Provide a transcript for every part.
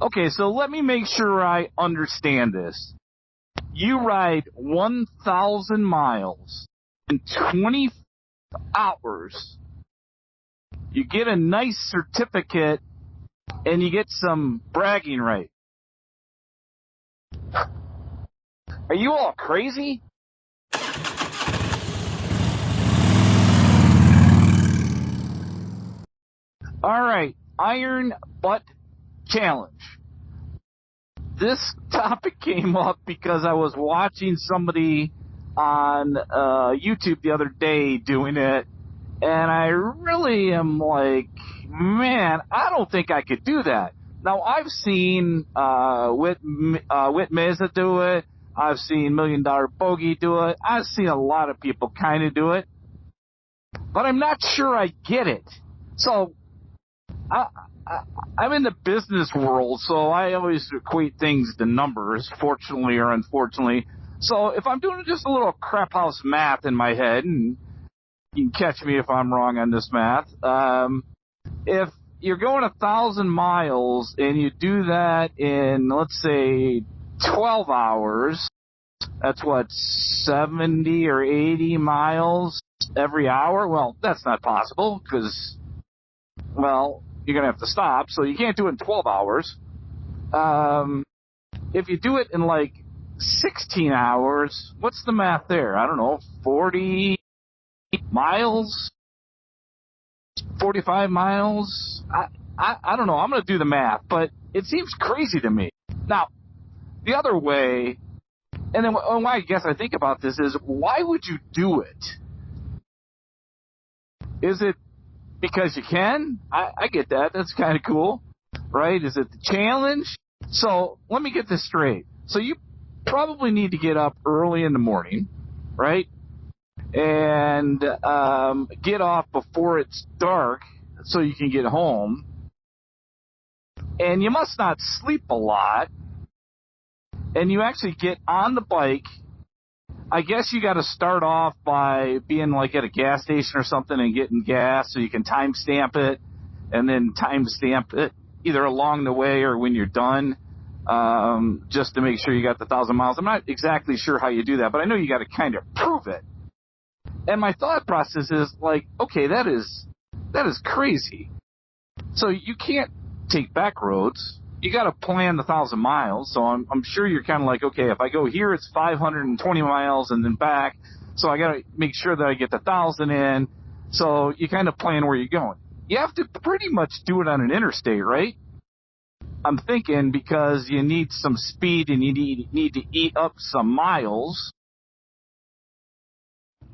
Okay, so let me make sure I understand this. You ride 1,000 miles in 20 hours. You get a nice certificate, and you get some bragging rights. Are you all crazy? All right, Iron Butt Challenge. This topic came up because I was watching somebody on YouTube the other day doing it, and I really am like, man, I don't think I could do that. Now, I've seen Whit Mesa do it. I've seen $1 Million Bogey do it. I've seen a lot of people kind of do it, but I'm not sure I get it. So I'm in the business world, so I always equate things to numbers, fortunately or unfortunately. So if I'm doing just a little crap house math in my head, and you can catch me if I'm wrong on this math, if you're going 1,000 miles and you do that in, let's say, 12 hours, that's what, 70 or 80 miles every hour? Well, that's not possible because, well, you're going to have to stop, so you can't do it in 12 hours. If you do it in like 16 hours, what's the math there? I don't know, 40 miles? 45 miles? I don't know. I'm going to do the math, but it seems crazy to me. Now, the other way, and then why I guess I think about this is, why would you do it? Is it because you can? I get that. That's kind of cool, right? Is it the challenge? So let me get this straight. So you probably need to get up early in the morning, right? And get off before it's dark so you can get home. And you must not sleep a lot. And you actually get on the bike. I guess you got to start off by being like at a gas station or something and getting gas so you can timestamp it, and then timestamp it either along the way or when you're done, just to make sure you got the 1,000 miles. I'm not exactly sure how you do that, but I know you got to kind of prove it. And my thought process is like, okay, that is crazy. So you can't take back roads. You got to plan the 1,000 miles. So I'm sure you're kind of like, okay, if I go here, it's 520 miles and then back. So I got to make sure that I get the 1,000 in. So you kind of plan where you're going. You have to pretty much do it on an interstate, right? I'm thinking because you need some speed and you need to eat up some miles,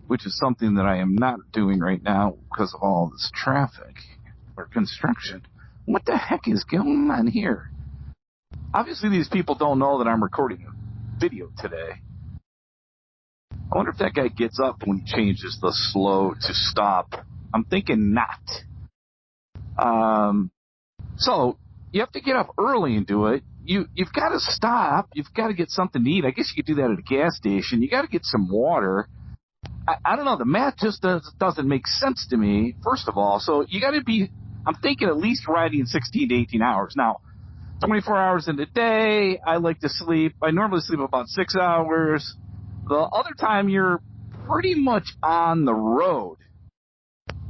which is something that I am not doing right now because of all this traffic or construction. What the heck is going on here? Obviously, these people don't know that I'm recording a video today. I wonder if that guy gets up when he changes the slow to stop. I'm thinking not. So you have to get up early and do it. You've got to stop. You've got to get something to eat. I guess you could do that at a gas station. You got to get some water. I don't know. The math just doesn't make sense to me, first of all. So you got to be, I'm thinking at least riding 16 to 18 hours. Now, 24 hours in a day, I like to sleep. I normally sleep about 6 hours. The other time, you're pretty much on the road.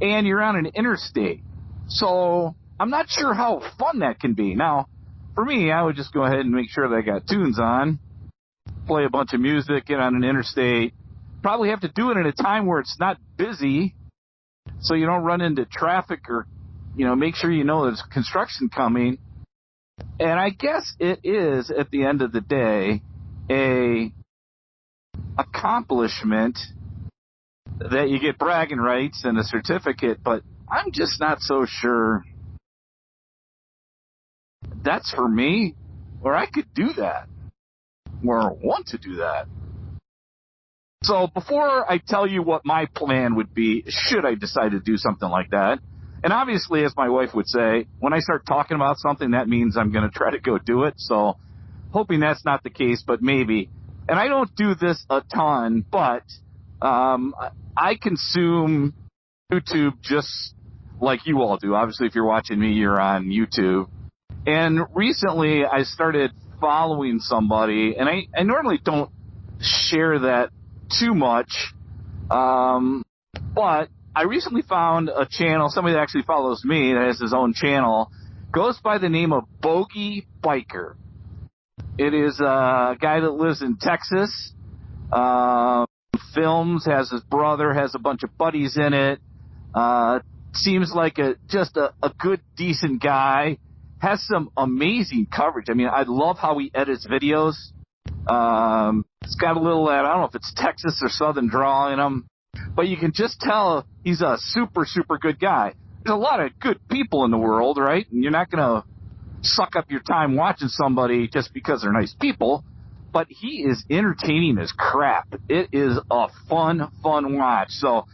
And you're on an interstate. So I'm not sure how fun that can be. Now, for me, I would just go ahead and make sure that I got tunes on, play a bunch of music, get on an interstate. Probably have to do it at a time where it's not busy so you don't run into traffic or, make sure you know there's construction coming. And I guess it is, at the end of the day, a accomplishment that you get bragging rights and a certificate, but I'm just not so sure that's for me, or I could do that, or want to do that. So before I tell you what my plan would be, should I decide to do something like that, and obviously, as my wife would say, when I start talking about something, that means I'm going to try to go do it. So hoping that's not the case, but maybe. And I don't do this a ton, but I consume YouTube just like you all do. Obviously, if you're watching me, you're on YouTube. And recently I started following somebody, and I normally don't share that too much, but I recently found a channel, somebody that actually follows me, that has his own channel, goes by the name of Bogey Biker. It is a guy that lives in Texas, films, has his brother, has a bunch of buddies in it, seems like just a good, decent guy, has some amazing coverage. I mean, I love how he edits videos. It's got a little, I don't know if it's Texas or Southern drawl in him, but you can just tell he's a super, super good guy. There's a lot of good people in the world, right? And you're not going to suck up your time watching somebody just because they're nice people, but he is entertaining as crap. It is a fun watch. So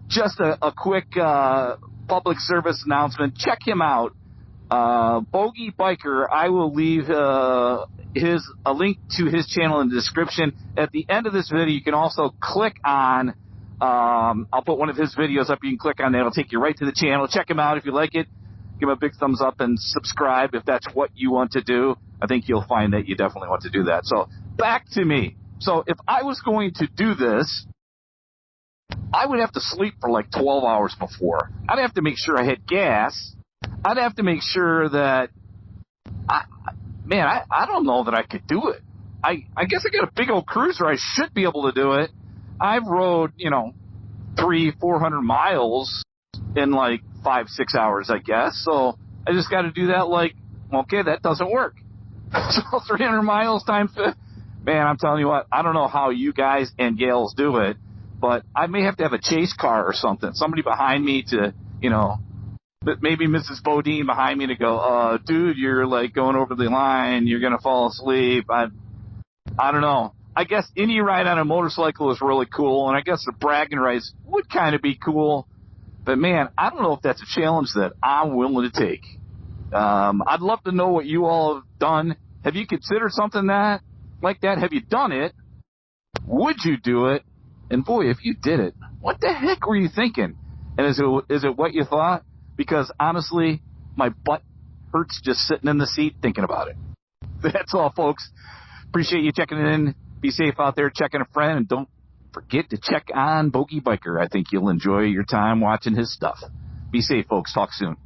just a quick public service announcement. Check him out. Bogey Biker. I will leave a link to his channel in the description. At the end of this video, you can also click on, I'll put one of his videos up. You can click on that. It'll take you right to the channel. Check him out if you like it. Give him a big thumbs up and subscribe if that's what you want to do. I think you'll find that you definitely want to do that. So back to me. So if I was going to do this, I would have to sleep for like 12 hours before. I'd have to make sure I had gas. I'd have to make sure that, I don't know that I could do it. I guess I got a big old cruiser. I should be able to do it. I've rode, 300-400 miles in like 5-6 hours, I guess. So I just got to do that okay, that doesn't work. So 300 miles times, man, I'm telling you what, I don't know how you guys and gals do it, but I may have to have a chase car or something. Somebody behind me to, maybe Mrs. BoDean behind me to go, dude, you're like going over the line. You're going to fall asleep. I don't know. I guess any ride on a motorcycle is really cool. And I guess the bragging rides would kind of be cool. But man, I don't know if that's a challenge that I'm willing to take. I'd love to know what you all have done. Have you considered something like that? Have you done it? Would you do it? And boy, if you did it, what the heck were you thinking? And is it what you thought? Because honestly, my butt hurts just sitting in the seat thinking about it. That's all, folks. Appreciate you checking in. Be safe out there, checking a friend, and don't forget to check on Bogey Biker. I think you'll enjoy your time watching his stuff. Be safe, folks. Talk soon.